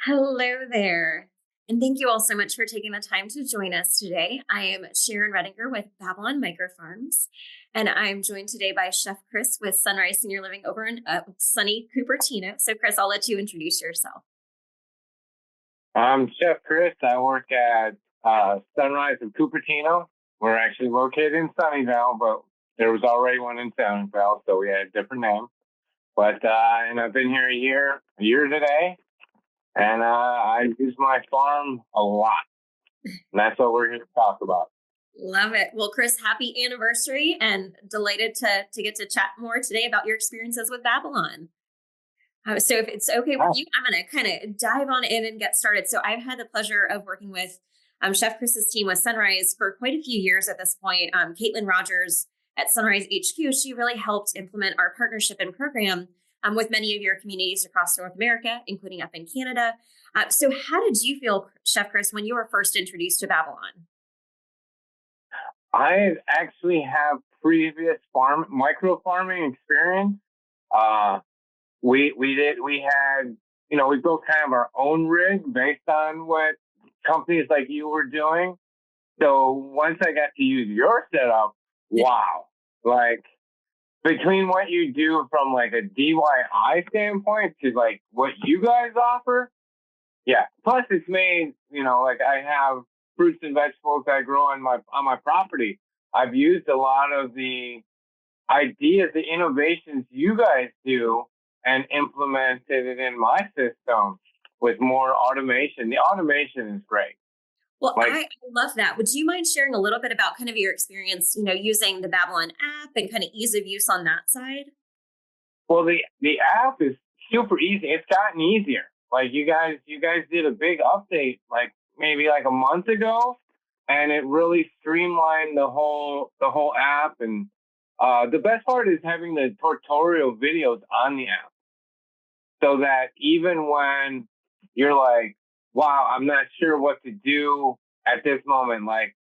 Hello there. And thank you all so much for taking the time to join us today. I am Sharon Redinger with Babylon Microfarms, and I'm joined today by Chef Chris with Sunrise Senior Living over in sunny Cupertino. So, Chris, I'll let you introduce yourself. I'm Chef Chris. I work at Sunrise in Cupertino. We're actually located in Sunnyvale, but there was already one in Sunnyvale, so we had a different name. But and I've been here a year today, and I use my farm a lot. And that's what we're here to talk about. Love it. Well, Chris, happy anniversary and delighted to get to chat more today about your experiences with Babylon. So if it's okay with Oh, you, I'm going to kind of dive on in and get started. So I've had the pleasure of working with Chef Chris's team with Sunrise for quite a few years at this point. Caitlin Rogers at Sunrise HQ, she really helped implement our partnership and program with many of your communities across North America, including up in Canada. So how did you feel, Chef Chris, when you were first introduced to Babylon? I actually have previous micro farming experience. Uh, we had, we built kind of our own rig based on what companies like you were doing. So once I got to use your setup, wow, like between what you do from like a DIY standpoint to like what you guys offer, yeah. Plus it's made, like I have fruits and vegetables that I grow on my property. I've used a lot of the ideas, the innovations you guys do and implemented it in my system with more automation. The automation is great. Well, Like, I love that. Would you mind sharing a little bit about kind of your experience, using the Babylon app and kind of ease of use on that side? well, the app is super easy. It's gotten easier. Like you guys did a big update like maybe like a month ago, and it really streamlined the whole app. And the best part is having the tutorial videos on the app, so that even when you're like, wow, I'm not sure what to do at this moment, like,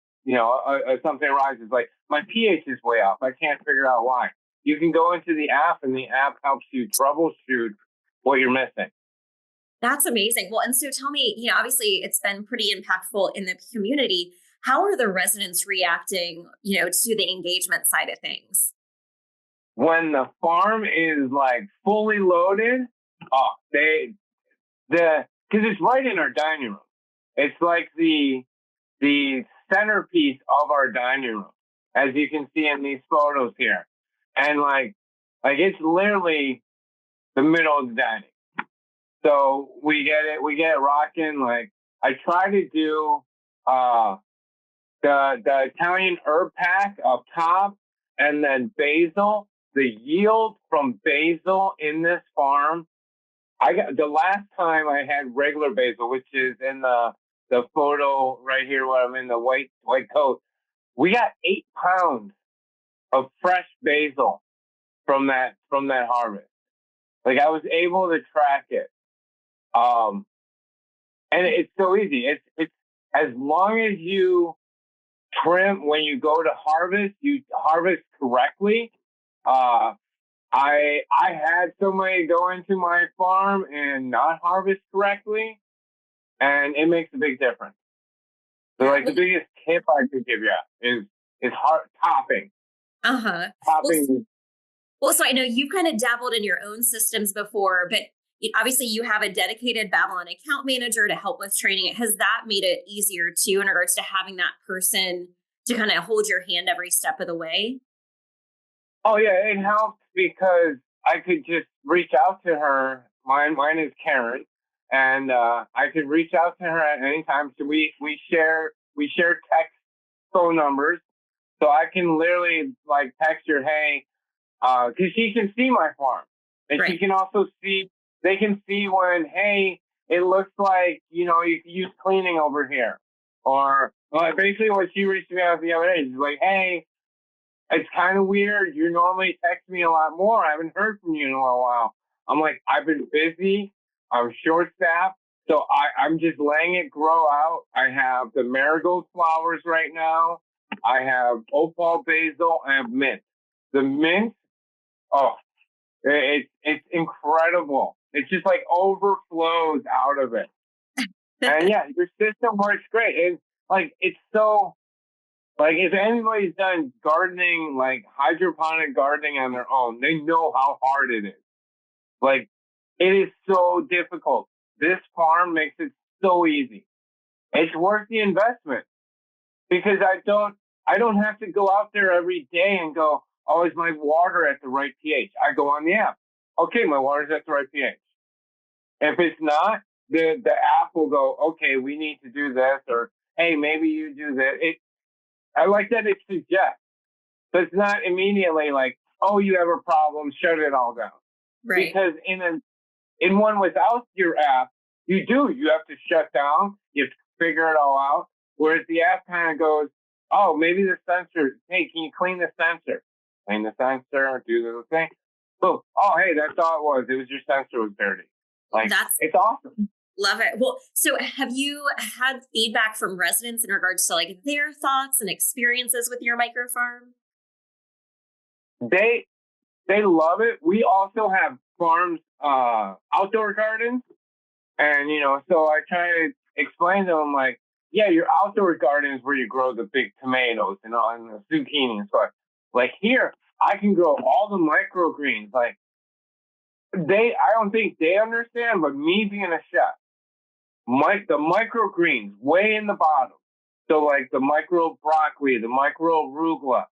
something arises, like my pH is way off. I can't figure out why. You can go into the app and the app helps you troubleshoot what you're missing. That's amazing. Well, and so tell me, obviously it's been pretty impactful in the community. How are the residents reacting, to the engagement side of things? When the farm is like fully loaded, oh, because it's right in our dining room. It's like the centerpiece of our dining room, as you can see in these photos here. And like it's literally the middle of the dining. So we get it rocking. Like I try to do uh the Italian herb pack up top and then basil. The yield from basil in this farm, I got the last time I had regular basil, which is in the photo right here where I'm in the white coat. We got 8 pounds of fresh basil from that harvest. Like I was able to track it. Um, and it's so easy. It's as long as you trim when you go to harvest, you harvest correctly. Uh, I had somebody go into my farm and not harvest correctly, and it makes a big difference. So Yeah. like the biggest tip I could give you is hard topping. Uh-huh. Well, Topping. so I know you've kind of dabbled in your own systems before, but obviously you have a dedicated Babylon account manager to help with training. Has that made it easier too in regards to having that person to kind of hold your hand every step of the way? Oh yeah, it helps because I could just reach out to her. Mine is Karen, and I could reach out to her at any time. So we share text phone numbers, so I can literally like text her, hey, because she can see my farm, and she Right. can also see. They can see when, hey, it looks like you could use cleaning over here, or basically what she reached me out the other day is like, hey, it's kind of weird. You normally text me a lot more. I haven't heard from you in a while. I'm like, I've been busy. I'm short staffed. So I'm just letting it grow out. I have the marigold flowers right now. I have opal basil and mint. The mint, oh, it's incredible. It just like overflows out of it. And yeah, your system works great. And like, it's so, like, if anybody's done gardening, like hydroponic gardening on their own, they know how hard it is. Like, it is so difficult. This farm makes it so easy. It's worth the investment because I don't have to go out there every day and go, oh, is my water at the right pH? I go on the app. Okay, my water's at the right pH. If it's not, the app will go, okay, we need to do this, or hey, maybe you do this. I like that it suggests. So it's not immediately like, oh, you have a problem, shut it all down. Right. Because in one without your app, you have to shut down, you have to figure it all out. Whereas the app kind of goes, oh, maybe the sensor, hey, can you clean the sensor? Clean the sensor, do the thing. Boom. Oh, hey, that's all it was. It was your sensor was dirty. Like, That's it's awesome. love it. Well, so have you had feedback from residents in regards to like their thoughts and experiences with your micro farm? They love it. We also have farms, outdoor gardens. And, so I try to explain to them, like, yeah, your outdoor garden is where you grow the big tomatoes and the zucchini and stuff. Like, here, I can grow all the microgreens. Like, I don't think they understand, but me being a chef, the microgreens way in the bottom. So, like, the micro broccoli, the micro arugula,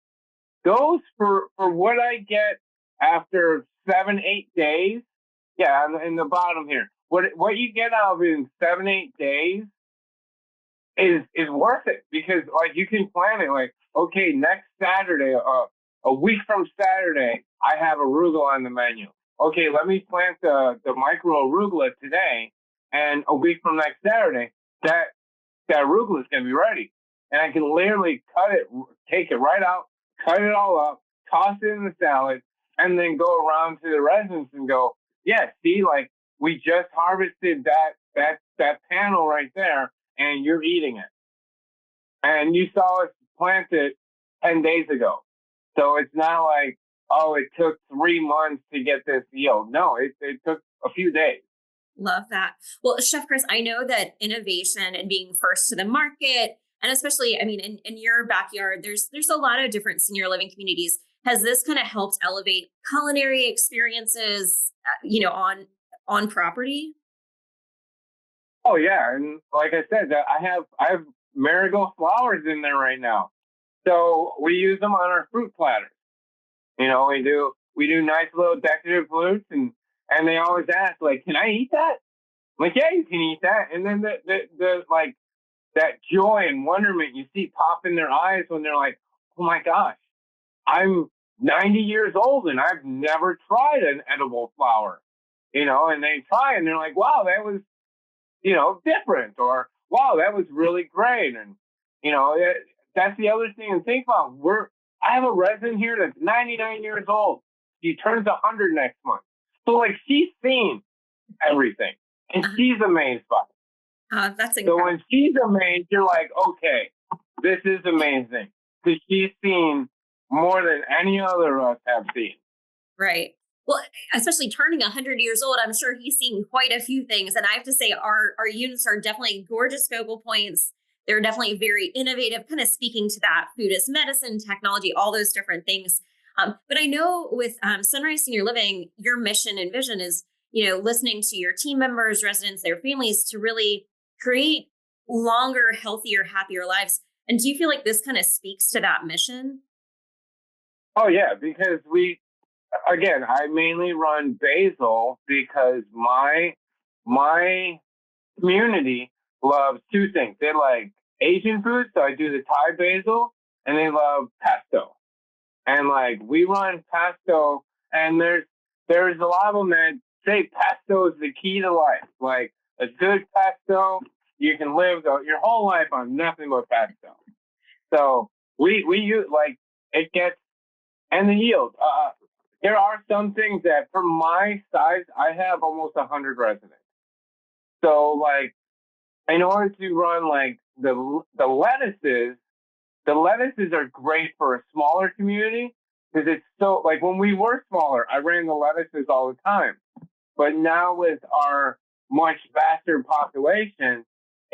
those for what I get after 7-8 days. Yeah, in the bottom here. What you get out of it in 7-8 days is worth it because like you can plan it like, okay, next Saturday, a week from Saturday, I have arugula on the menu. Okay, let me plant the micro arugula today, and a week from next Saturday, that arugula is gonna be ready, and I can literally cut it, take it right out, cut it all up, toss it in the salad, and then go around to the residents and go, yeah, see, like we just harvested that panel right there, and you're eating it, and you saw us plant it 10 days ago. So it's not like, oh, it took 3 months to get this yield. No, it took a few days. Love that. Well, Chef Chris, I know that innovation and being first to the market, and especially, I mean, in your backyard, there's a lot of different senior living communities. Has this kind of helped elevate culinary experiences, on property? Oh yeah, and like I said, I have marigold flowers in there right now. So we use them on our fruit platters. We do nice little decorative fruits, and they always ask like, "Can I eat that?" I'm like, yeah, you can eat that. And then the like that joy and wonderment you see pop in their eyes when they're like, "Oh my gosh, I'm 90 years old and I've never tried an edible flower." And they try and they're like, "Wow, that was different," or "Wow, that was really great." And that's the other thing to think about. I have a resident here that's 99 years old. She turns 100 next month. So like she's seen everything, and she's amazed by it. That's So incredible. when she's amazed, you're like, okay, this is amazing because she's seen more than any other of us have seen. Right. Well, especially turning 100 years old, I'm sure he's seen quite a few things. And I have to say, our units are definitely gorgeous focal points. They're definitely very innovative, kind of speaking to that food as medicine, technology, all those different things. But I know with Sunrise Senior Living, your mission and vision is, listening to your team members, residents, their families to really create longer, healthier, happier lives. And do you feel like this kind of speaks to that mission? Oh yeah, because again, I mainly run basil because my community loves two things. They like Asian food, so I do the Thai basil, and they love pesto. And like we run pesto, and there's a lot of them that say pesto is the key to life. Like a good pesto, you can live your whole life on nothing but pesto. So we use like it gets and the yield. There are some things that for my size, I have almost 100 residents. So like in order to run like the lettuces are great for a smaller community because it's so like when we were smaller, I ran the lettuces all the time. But now with our much vaster population,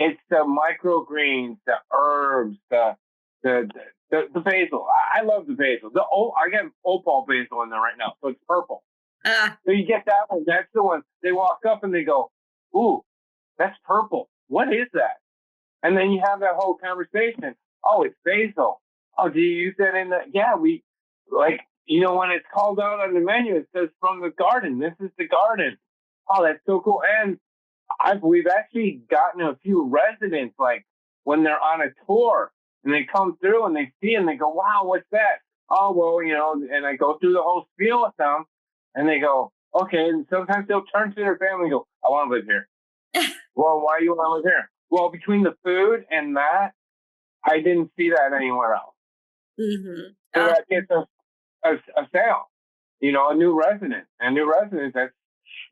it's the microgreens, the herbs, the basil. I love the basil. I got opal basil in there right now, so it's purple. So you get that one. That's the one. They walk up and they go, "Ooh, that's purple. What is that?" And then you have that whole conversation. Oh, it's basil. Oh, do you use that in the? Yeah, we like, when it's called out on the menu, it says from the garden. This is the garden. Oh, that's so cool. And we've actually gotten a few residents, like when they're on a tour and they come through and they see and they go, "Wow, what's that?" Oh, well, and I go through the whole spiel with them and they go, "Okay." And sometimes they'll turn to their family and go, "I want to live here." Well, why do you want to live here? Well, between the food and that, I didn't see that anywhere else. Mm-hmm. So that gets a sale, a new resident. And new residents,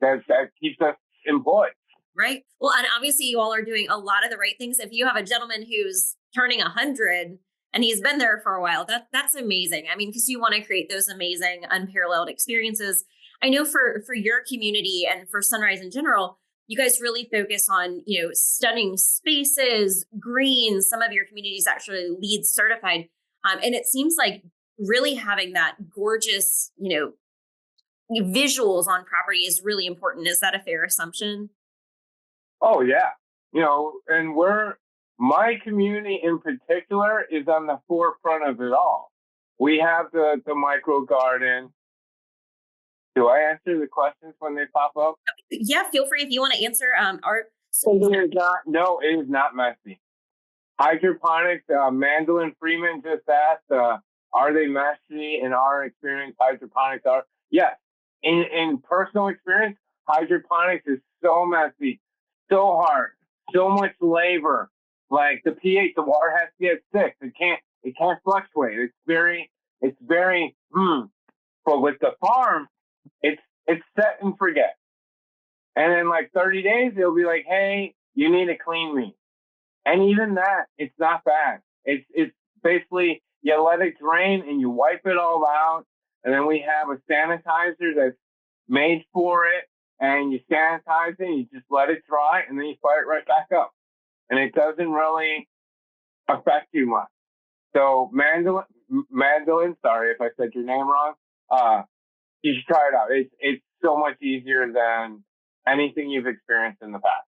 that keeps us employed. Right. Well, and obviously you all are doing a lot of the right things. If you have a gentleman who's turning 100 and he's been there for a while, that's amazing. I mean, because you want to create those amazing, unparalleled experiences. I know for your community and for Sunrise in general, you guys really focus on, stunning spaces, greens. Some of your communities actually LEED certified. And it seems like really having that gorgeous, visuals on property is really important. Is that a fair assumption? Oh, yeah. And my community in particular is on the forefront of it all. We have the micro garden. Do I answer the questions when they pop up? Yeah, feel free if you want to answer. No, it is not messy. Hydroponics, Mandolin Freeman just asked, are they messy? In our experience, hydroponics are. Yes. In personal experience, hydroponics is so messy, so hard, so much labor. Like the pH, the water has to be at 6. It can't fluctuate. It's very. But with the farm, it's set and forget. And in like 30 days, they'll be like, "Hey, you need to clean me." And even that, it's not bad. It's basically you let it drain and you wipe it all out. And then we have a sanitizer that's made for it. And you sanitize it, and you just let it dry, and then you fire it right back up. And it doesn't really affect you much. So Mandolin, sorry if I said your name wrong. You should try it out. It's so much easier than anything you've experienced in the past.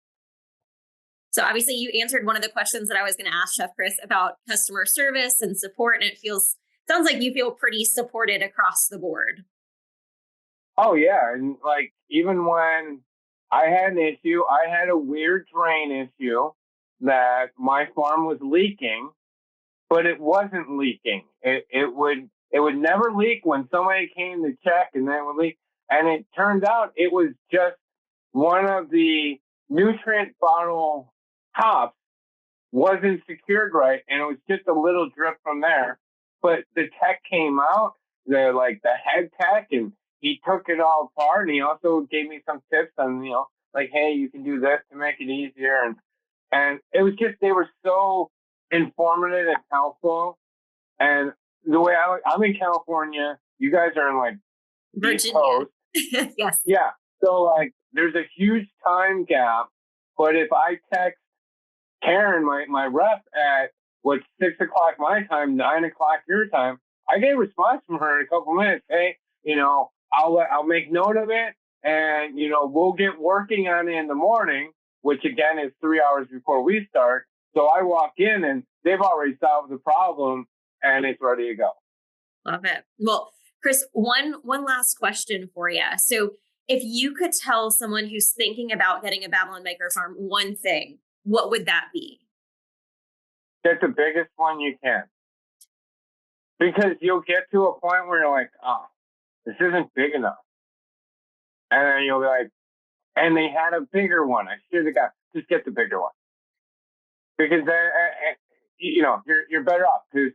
So obviously you answered one of the questions that I was going to ask Chef Chris about customer service and support. And sounds like you feel pretty supported across the board. Oh yeah. And like, even when I had an issue, I had a weird drain issue that my farm was leaking, but it wasn't leaking. It would never leak when somebody came to check, and then it would leak. And it turned out it was just one of the nutrient bottle tops wasn't secured right, and it was just a little drip from there. But the tech came out, the head tech, and he took it all apart, and he also gave me some tips on, like, hey, you can do this to make it easier. And it was just, they were so informative and helpful. And the way I'm in California, you guys are in like East Coast. Yes. Yeah. So like, there's a huge time gap. But if I text Karen, my rep, at 6 o'clock my time, 9 o'clock your time, I get a response from her in a couple minutes. Hey, I'll make note of it, and we'll get working on it in the morning, which again is 3 hours before we start. So I walk in and they've already solved the problem and it's ready to go. Love it. Well, Chris, one last question for you. So if you could tell someone who's thinking about getting a Babylon Micro Farm one thing, what would that be? Get the biggest one you can. Because you'll get to a point where you're like, oh, this isn't big enough. And then you'll be like, and they had a bigger one. I should have just get the bigger one. Because then, you're better off. Because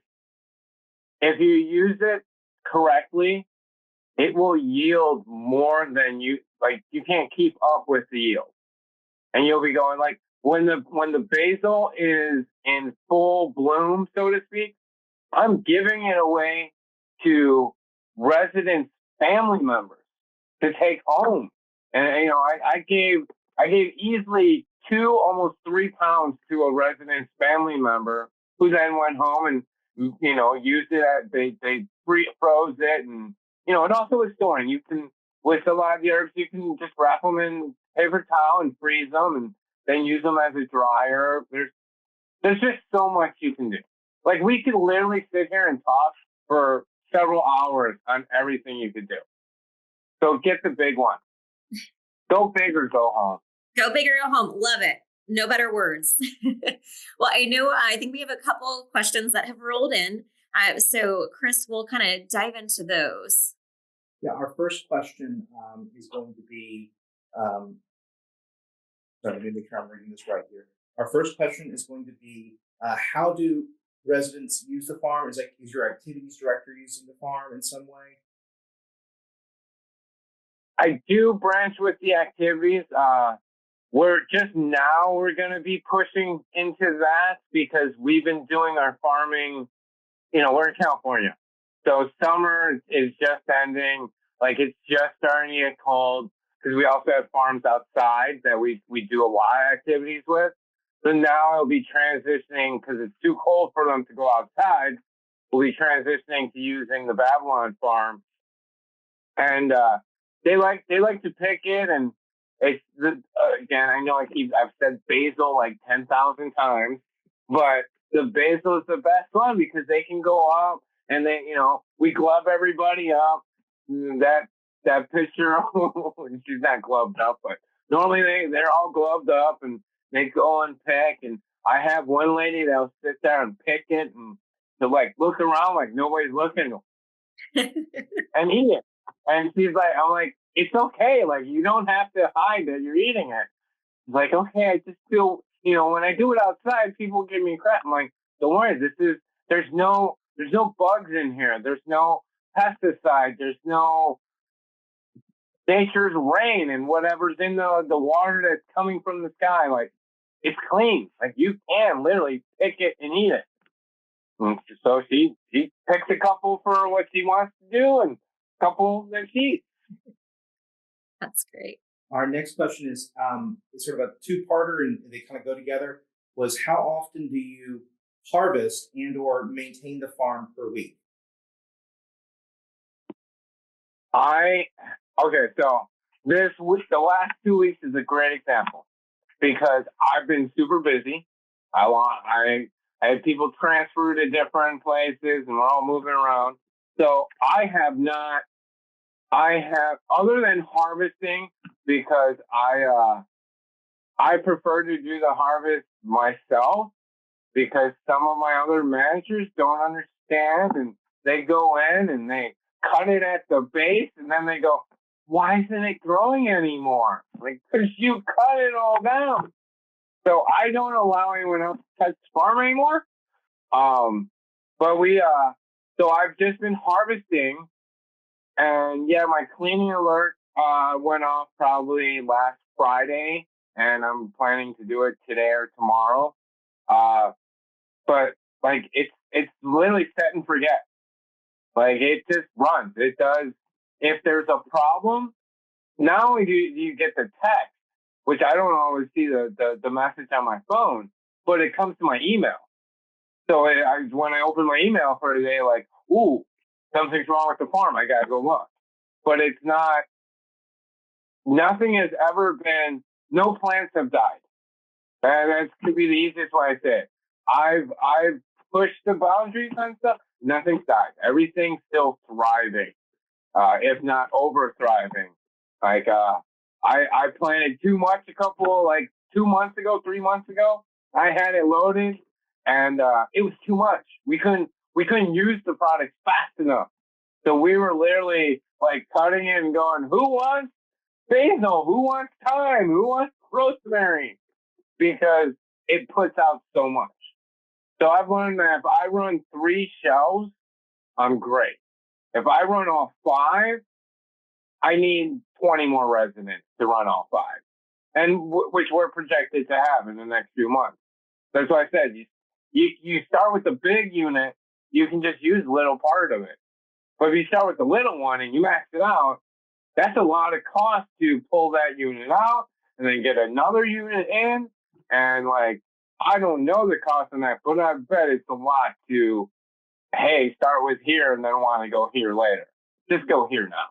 if you use it correctly, it will yield more than you can't keep up with the yield. And you'll be going like, when the basil is in full bloom, so to speak, I'm giving it away to residents, family members to take home. And I gave easily almost 3 pounds to a resident's family member who then went home and, used it. They froze it, and, and also with storing, you can, with a lot of the herbs, you can just wrap them in paper towel and freeze them and then use them as a dryer. There's just so much you can do. Like, we could literally sit here and talk for several hours on everything you could do. So get the big one. Go big or go home. Go big or go home. Love it. No better words. Well, I think we have a couple questions that have rolled in. So Chris, we'll kind of dive into those. Yeah, our first question is going to be, sorry, let me make sure I'm reading this right here. Our first question is going to be, how do residents use the farm? Is your activities director using the farm in some way? I do branch with the activities. We're going to be pushing into that because we've been doing our farming, we're in California. So summer is just ending. Like, it's just starting to get cold because we also have farms outside that we do a lot of activities with. So now it'll be transitioning because it's too cold for them to go outside. We'll be transitioning to using the Babylon farm. And, they like to pick it, and it's again, I know I've said basil like 10,000 times, but the basil is the best one because they can go up and we glove everybody up. That picture, she's not gloved up, but normally they're all gloved up and they go and pick. And I have one lady that'll sit there and pick it and to look around like nobody's looking and eat it. And she's like, I'm like, it's okay. Like, you don't have to hide that you're eating it. She's like, okay, I just feel, when I do it outside, people give me crap. I'm like, don't worry, there's no bugs in here. There's no pesticide. There's no nature's rain and whatever's in the water that's coming from the sky. Like, it's clean. Like, you can literally pick it and eat it. And so she picks a couple for what she wants to do and a couple that she eats. That's great. Our next question is sort of a two-parter, and they kind of go together. Was how often do you harvest and or maintain the farm per week? So this week, the last 2 weeks is a great example because I've been super busy. I had people transfer to different places and we're all moving around. So I have, other than harvesting, because I prefer to do the harvest myself because some of my other managers don't understand and they go in and they cut it at the base and then they go, why isn't it growing anymore? Like, because you cut it all down. So I don't allow anyone else to touch the farm anymore. So I've just been harvesting, and yeah, my cleaning alert went off probably last Friday, and I'm planning to do it today or tomorrow. But it's literally set and forget. Like, it just runs. It does. If there's a problem, not only do you get the text, which I don't always see the message on my phone, but it comes to my email. So when I open my email for today, like, ooh, something's wrong with the farm. I got to go look. But it's not, nothing has ever been, no plants have died. And that could be the easiest way I say it. I've pushed the boundaries on stuff. Nothing's died. Everything's still thriving, if not over thriving. Like, I planted too much 2 months ago, 3 months ago. I had it loaded and it was too much. We couldn't use the product fast enough. So we were literally cutting it and going, who wants basil? Who wants thyme? Who wants rosemary? Because it puts out so much. So I've learned that if I run 3 shelves, I'm great. If I run all 5, I need 20 more residents to run all 5, and which we're projected to have in the next few months. That's why I said you start with the big unit, you can just use a little part of it. But if you start with the little one and you max it out, that's a lot of cost to pull that unit out and then get another unit in. And like, I don't know the cost on that, but I bet it's a lot to, hey, start with here and then want to go here later. Just go here now.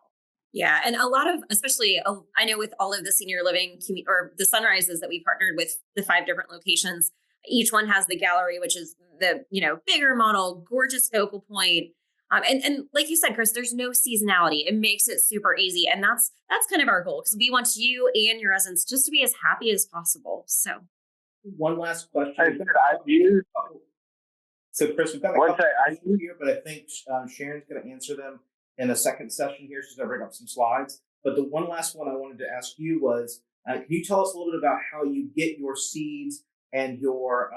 Yeah. And a lot of, especially, I know with all of the senior living or the Sunrises that we partnered with, the 5 different locations, each one has the gallery, which is the, bigger model, gorgeous focal point. And like you said, Chris, there's no seasonality. It makes it super easy. And that's kind of our goal, because we want you and your residents just to be as happy as possible. So one last question. I've used. So Chris, we've got a couple here, but I think Sharon's going to answer them in a second session here. She's going to bring up some slides. But the one last one I wanted to ask you was, can you tell us a little bit about how you get your seeds and your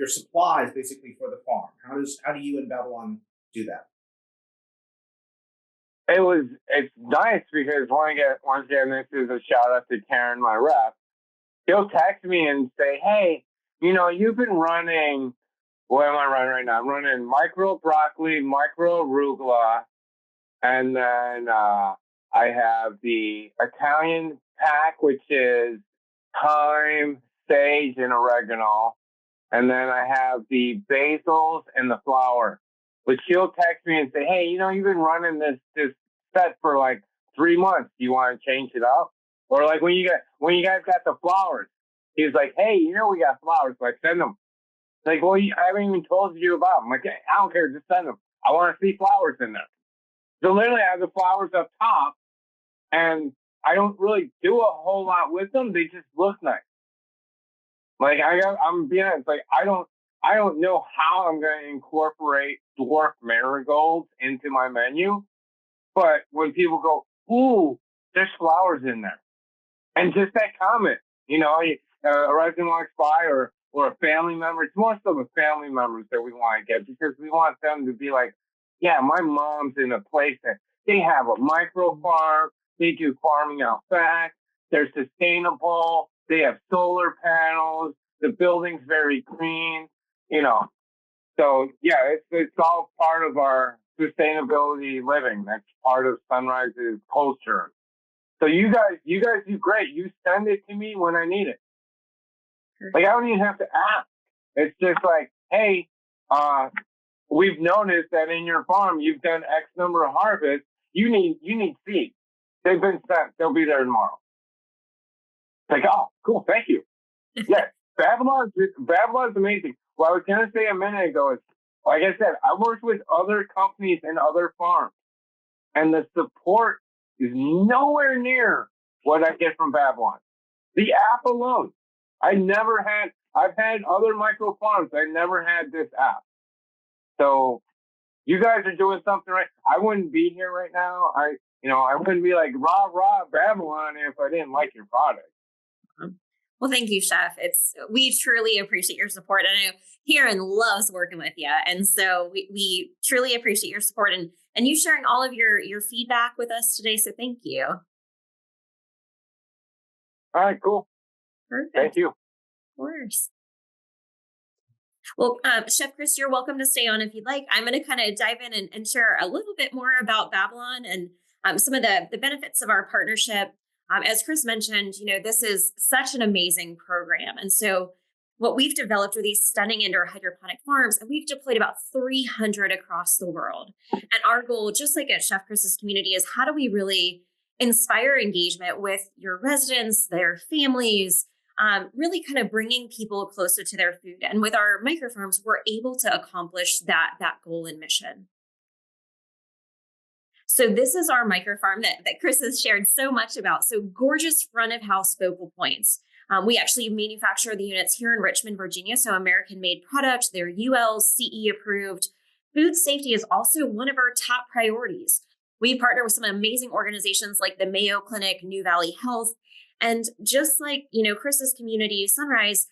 supplies basically for the farm? How do you in Babylon do that? It's nice because once again, this is a shout out to Karen, my rep. He'll text me and say, hey, you've been running, what am I running right now? I'm running micro broccoli, micro arugula, and then I have the Italian pack, which is thyme, sage, and oregano. And then I have the basils and the flour, which he'll text me and say, hey, you've been running this set for like 3 months. Do you want to change it up? Or like when you guys got the flowers, he's like, hey, we got flowers, so I send them. Like, well, I haven't even told you about them. I'm like, I don't care, just send them. I want to see flowers in there. So literally I have the flowers up top, and I don't really do a whole lot with them. They just look nice. Like I'm being honest, like I don't know how I'm going to incorporate dwarf marigolds into my menu, but when people go, ooh, there's flowers in there, and just that comment, a resident walks by or a family member. It's more so the family members that we want to get, because we want them to be like, yeah, my mom's in a place that they have a micro farm. They do farming out back. They're sustainable. They have solar panels. The building's very clean, So yeah, it's all part of our sustainability living. That's part of Sunrise's culture. So you guys do great. You send it to me when I need it. Like, I don't even have to ask. It's just like, hey, we've noticed that in your farm you've done X number of harvests. You need seeds. They've been sent. They'll be there tomorrow. Like, oh, cool, thank you. Yes, Babylon's amazing. What I was gonna say a minute ago is, like I said, I worked with other companies and other farms, and the support is nowhere near what I get from Babylon. The app alone, I've had other micro farms. I never had this app. So you guys are doing something right. I wouldn't be here right now. I wouldn't be like rah Babylon if I didn't like your product. Well, thank you, Chef. We truly appreciate your support. And I know Karen loves working with you. And so we truly appreciate your support and you sharing all of your feedback with us today. So thank you. All right, cool. Perfect. Thank you. Of course. Well, Chef Chris, you're welcome to stay on if you'd like. I'm going to kind of dive in and share a little bit more about Babylon and some of the benefits of our partnership. As Chris mentioned, this is such an amazing program. And so what we've developed are these stunning indoor hydroponic farms, and we've deployed about 300 across the world. And our goal, just like at Chef Chris's community, is how do we really inspire engagement with your residents, their families, really kind of bringing people closer to their food. And with our microfarms, we're able to accomplish that goal and mission. So this is our microfarm that Chris has shared so much about. So gorgeous front of house focal points. We actually manufacture the units here in Richmond, Virginia. So American made product, they're UL CE approved. Food safety is also one of our top priorities. We partner with some amazing organizations like the Mayo Clinic, New Valley Health. And just like, Chris's community, Sunrise,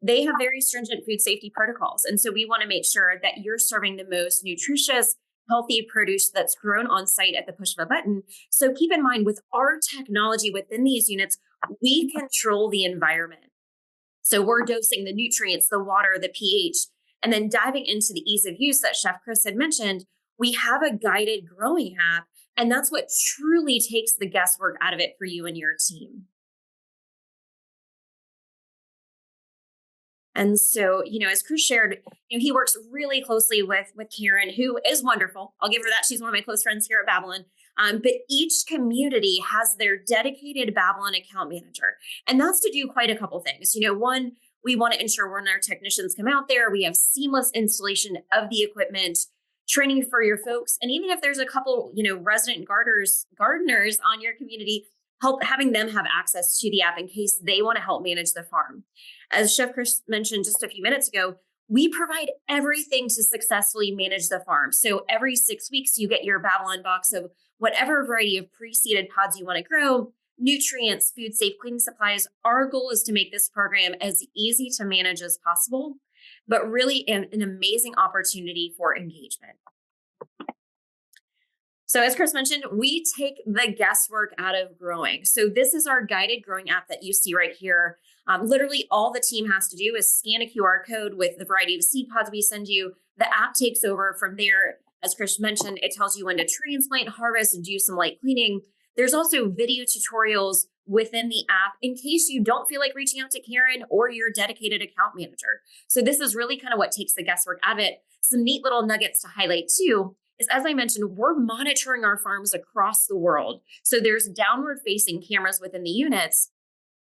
they have very stringent food safety protocols. And so we want to make sure that you're serving the most nutritious, healthy produce that's grown on site at the push of a button. So keep in mind, with our technology within these units, we control the environment. So we're dosing the nutrients, the water, the pH, and then diving into the ease of use that Chef Chris had mentioned. We have a guided growing app, and that's what truly takes the guesswork out of it for you and your team. And so, as Chris shared, he works really closely with Karen, who is wonderful. I'll give her that. She's one of my close friends here at Babylon. But each community has their dedicated Babylon account manager. And that's to do quite a couple things. One, we want to ensure when our technicians come out there, we have seamless installation of the equipment, training for your folks. And even if there's a couple, resident gardeners on your community, having them have access to the app in case they want to help manage the farm. As Chef Chris mentioned just a few minutes ago, we provide everything to successfully manage the farm. So every 6 weeks, you get your Babylon box of whatever variety of pre-seeded pods you want to grow, nutrients, food safe cleaning supplies. Our goal is to make this program as easy to manage as possible, but really an amazing opportunity for engagement. So as Chris mentioned, we take the guesswork out of growing. So this is our guided growing app that you see right here. Literally all the team has to do is scan a QR code with the variety of seed pods we send you. The app takes over from there. As Chris mentioned, it tells you when to transplant, harvest, and do some light cleaning. There's also video tutorials within the app in case you don't feel like reaching out to Karen or your dedicated account manager. So this is really kind of what takes the guesswork out of it. Some neat little nuggets to highlight too is, as I mentioned, we're monitoring our farms across the world. So there's downward facing cameras within the units.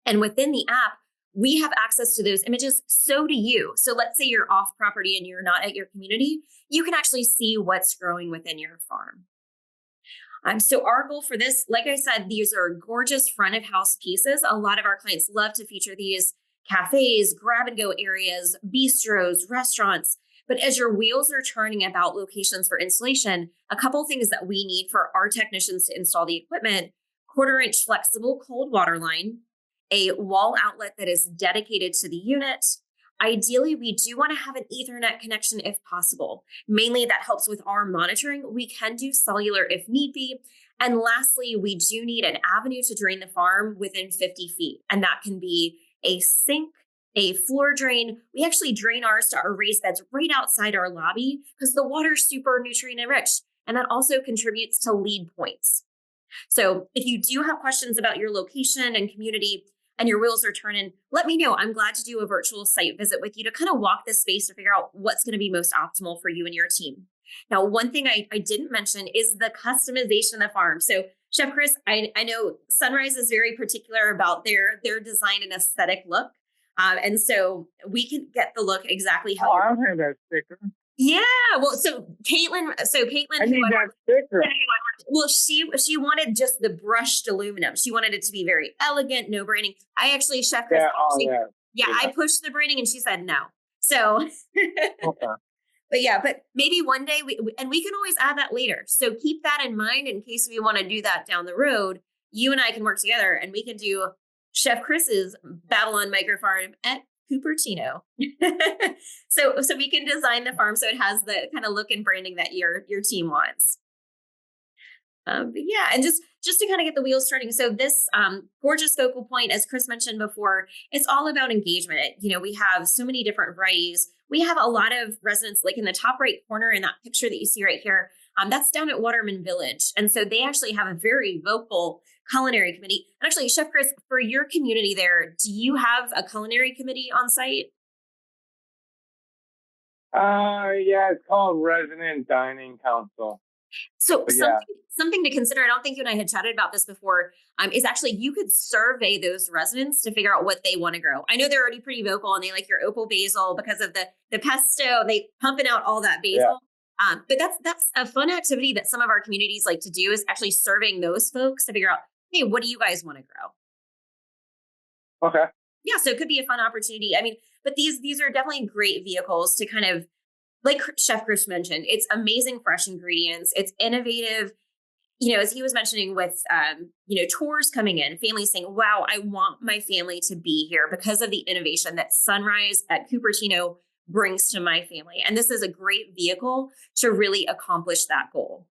And within the app, we have access to those images. So do you. So let's say you're off property and you're not at your community, you can actually see what's growing within your farm. So our goal for this, like I said, these are gorgeous front of house pieces. A lot of our clients love to feature these cafes, grab and go areas, bistros, restaurants. But as your wheels are turning about locations for installation, a couple things that we need for our technicians to install the equipment: 1/4-inch flexible cold water line, a wall outlet that is dedicated to the unit. Ideally, we do want to have an Ethernet connection if possible. Mainly that helps with our monitoring. We can do cellular if need be. And lastly, we do need an avenue to drain the farm within 50 feet. And that can be a sink, a floor drain. We actually drain ours to our raised beds right outside our lobby because the water's super nutrient enriched. And that also contributes to lead points. So if you do have questions about your location and community and your wheels are turning, let me know. I'm glad to do a virtual site visit with you to kind of walk this space to figure out what's going to be most optimal for you and your team. Now, one thing I didn't mention is the customization of the farm. So Chef Chris, I know Sunrise is very particular about their design and aesthetic look. And so we can get the look exactly how. Oh, I don't have that sticker. Yeah, well, so Caitlin, I need that sticker. Well, she wanted just the brushed aluminum. She wanted it to be very elegant, no branding. I actually, Chef Chris, I pushed the branding and she said no. So, okay. but maybe one day we can always add that later. So keep that in mind in case we want to do that down the road. You and I can work together and we can do Chef Chris's Babylon microfarm at Cupertino. so we can design the farm so it has the kind of look and branding that your team wants. And just to kind of get the wheels turning. So this gorgeous focal point, as Chris mentioned before, it's all about engagement. We have so many different varieties. We have a lot of residents, like in the top right corner in that picture that you see right here. That's down at Waterman Village. And so they actually have a very vocal culinary committee. And actually, Chef Chris, for your community there, do you have a culinary committee on site? Yeah, it's called Resident Dining Council. So something to consider, I don't think you and I had chatted about this before, is actually you could survey those residents to figure out what they want to grow. I know they're already pretty vocal and they like your opal basil because of the pesto, they pumping out all that basil. Yeah. But that's a fun activity that some of our communities like to do, is actually surveying those folks to figure out, hey, what do you guys want to grow? Okay. Yeah, so it could be a fun opportunity. I mean, but these are definitely great vehicles to kind of, like Chef Chris mentioned, it's amazing fresh ingredients. It's innovative. As he was mentioning with, tours coming in, families saying, wow, I want my family to be here because of the innovation that Sunrise at Cupertino brings to my family. And this is a great vehicle to really accomplish that goal.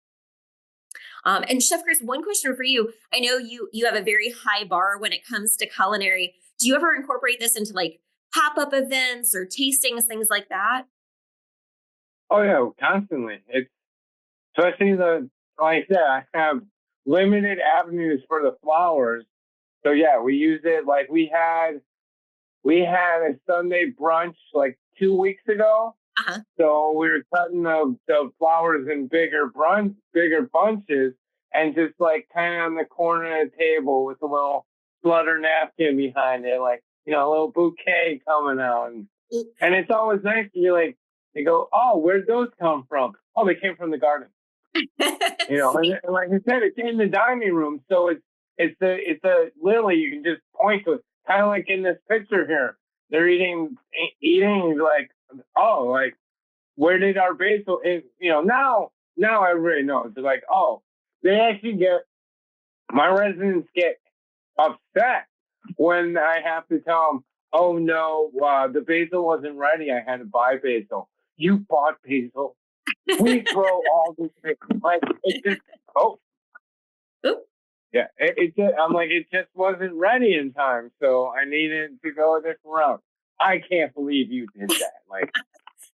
And Chef Chris, one question for you. I know you have a very high bar when it comes to culinary. Do you ever incorporate this into like pop-up events or tastings, things like that? Oh yeah, constantly. It's especially like I said, I have limited avenues for the flowers. So yeah, we use it. Like we had we had a Sunday brunch like 2 weeks ago. Uh-huh. So we were cutting the flowers in bigger bunches, and just like kind of on the corner of the table with a little flutter napkin behind it, like, you know, a little bouquet coming out. And it's always nice to be like, they go, oh, where'd those come from? Oh, they came from the garden. You know, and like I said, it's in the dining room, so it's a literally you can just point to it, kind of like in this picture here. They're eating like, oh, like, where did our basil? You know, now everybody knows. They're like, oh, they actually my residents get upset when I have to tell them, oh no, the basil wasn't ready. I had to buy basil. You bought basil. We grow all these things. Like, it just, Oop. yeah, I'm like, it just wasn't ready in time, so I needed to go a different route. I can't believe you did that. Like,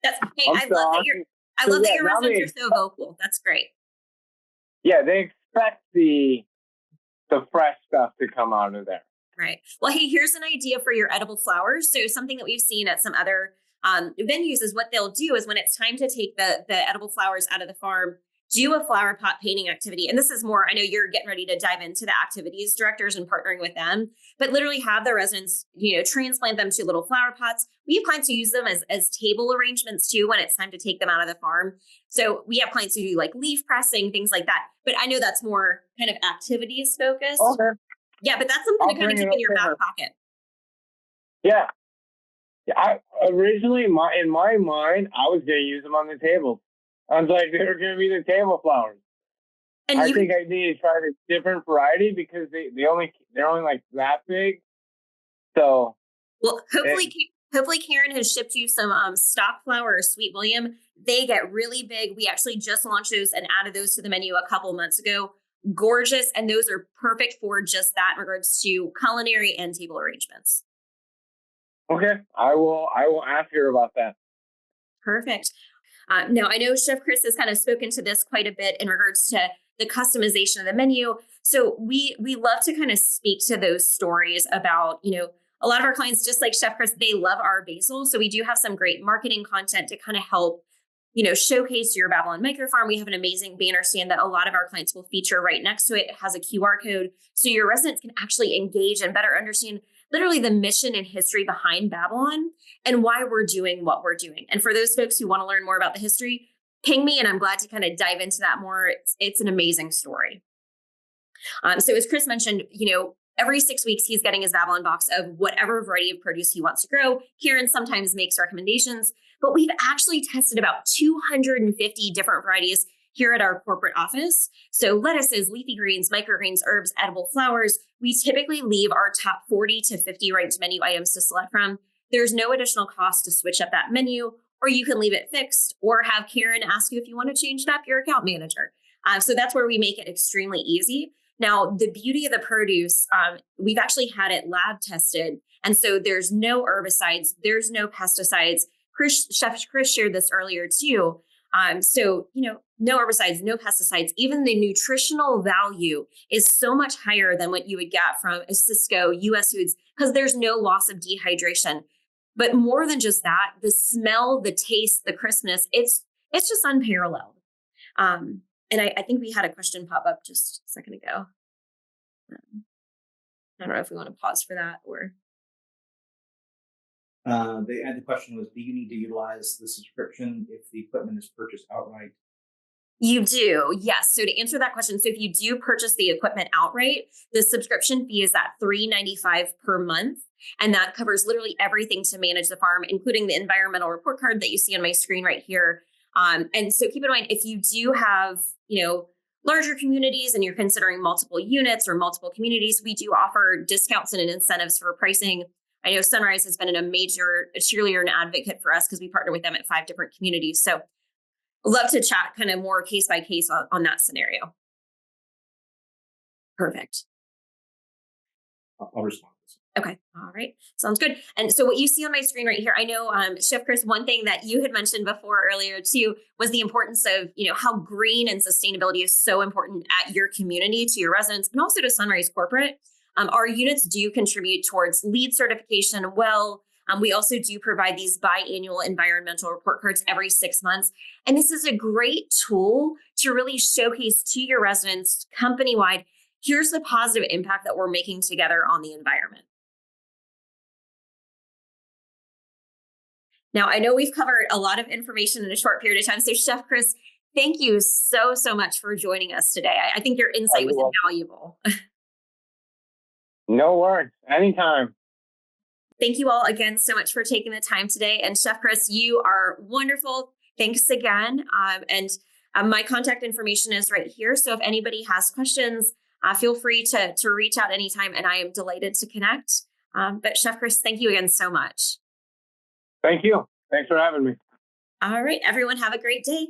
Hey, I'm I love that your now residents are so vocal. That's great. yeah, they expect the fresh stuff to come out of there. Right. Well, hey, here's an idea for your edible flowers. So something that we've seen at some other venues is what they'll do is when it's time to take the edible flowers out of the farm, do a flower pot painting activity. And this is more, I know you're getting ready to dive into the activities directors and partnering with them, but literally have the residents, you know, transplant them to little flower pots. We have clients who use them as table arrangements too, when it's time to take them out of the farm. So we have clients who do like leaf pressing, things like that. But I know that's more kind of activities focused. Okay. Yeah, but that's something to kind of keep in your back pocket. Yeah. I originally, in my mind, I was going to use them on the table. I was like, they were going to be the table flowers. And I think I need to try this different variety because they're only like that big. So, well, hopefully Karen has shipped you some stock flower or Sweet William. They get really big. We actually just launched those and added those to the menu a couple months ago. Gorgeous, and those are perfect for just that in regards to culinary and table arrangements. Okay, I will ask her about that. Perfect. Now, I know Chef Chris has kind of spoken to this quite a bit in regards to the customization of the menu. So we love to kind of speak to those stories about, you know, a lot of our clients, just like Chef Chris, they love our basil. So we do have some great marketing content to kind of help, you know, showcase your Babylon Micro Farm. We have an amazing banner stand that a lot of our clients will feature right next to it. It has a QR code, so your residents can actually engage and better understand literally the mission and history behind Babylon and why we're doing what we're doing. And for those folks who want to learn more about the history, ping me and I'm glad to kind of dive into that more. It's an amazing story. So as Chris mentioned, you know, every 6 weeks, he's getting his Babylon box of whatever variety of produce he wants to grow. Karen sometimes makes recommendations, but we've actually tested about 250 different varieties here at our corporate office. So lettuces, leafy greens, microgreens, herbs, edible flowers. We typically leave our top 40 to 50 ranked menu items to select from. There's no additional cost to switch up that menu, or you can leave it fixed or have Karen ask you if you want to change it up, your account manager. So that's where we make it extremely easy. Now, the beauty of the produce, we've actually had it lab tested. And so there's no herbicides, there's no pesticides. Chef Chris shared this earlier too. So, you know, no herbicides, no pesticides, even the nutritional value is so much higher than what you would get from a Cisco, US Foods, because there's no loss of dehydration. But more than just that, the smell, the taste, the crispness, it's just unparalleled. And I think we had a question pop up just a second ago. I don't know if we want to pause for that or. The question was, do you need to utilize the subscription if the equipment is purchased outright? You do, yes. So to answer that question, so if you do purchase the equipment outright, the subscription fee is at $3.95 per month. And that covers literally everything to manage the farm, including the environmental report card that you see on my screen right here. And so keep in mind, if you do have, you know, larger communities and you're considering multiple units or multiple communities, we do offer discounts and incentives for pricing. I know Sunrise has been a major cheerleader and advocate for us because we partner with them at 5 different communities. So love to chat kind of more case by case on that scenario. Perfect. I'll respond. Okay. All right. Sounds good. And so what you see on my screen right here, I know, Chef Chris, one thing that you had mentioned before earlier too, was the importance of, you know, how green and sustainability is so important at your community, to your residents, and also to Sunrise Corporate. Our units do contribute towards LEED certification. We also do provide these biannual environmental report cards every 6 months. And this is a great tool to really showcase to your residents company-wide, here's the positive impact that we're making together on the environment. Now, I know we've covered a lot of information in a short period of time. So Chef Chris, thank you so much for joining us today. I think your insight was invaluable. No worries. Anytime. Thank you all again so much for taking the time today. And Chef Chris, you are wonderful. Thanks again. My contact information is right here. So if anybody has questions, feel free to reach out anytime. And I am delighted to connect. But Chef Chris, thank you again so much. Thank you. Thanks for having me. All right, everyone, have a great day.